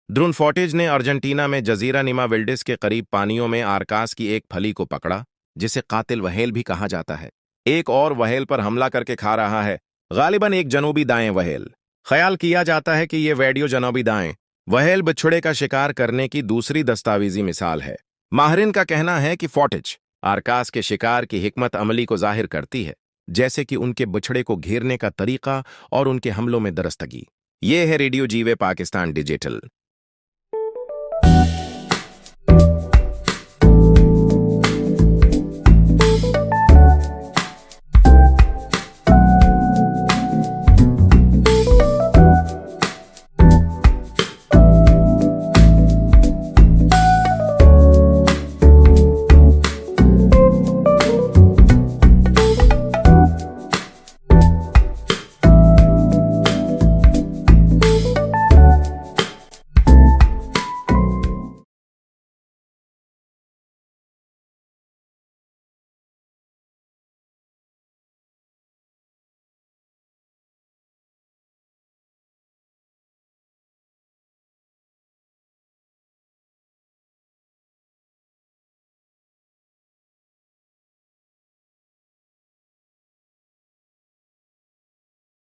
Drone footage ने Argentina में जजीरा निमा विल्डिस के करीब पानियों में आरकास की एक फली को पकड़ा, जिसे कातिल वहेल भी कहा जाता है। एक और वहेल पर हमला करके खा रहा है, गालिबन एक जनूबी दाएं वहेल। ख्याल किया जाता है कि ये वीडियो जनूबी दाएं वहेल बछड़े का शिकार करने की दूसरी दस्तावेजी मिसाल है। माहिरीन का कहना है कि फुटेज आरकास के शिकार की हिकमत अमली को जाहिर करती है, जैसे कि उनके बछड़े को घेरने का तरीका और उनके हमलों में दरस्तगी। ये है रेडियो जीवे पाकिस्तान डिजिटल।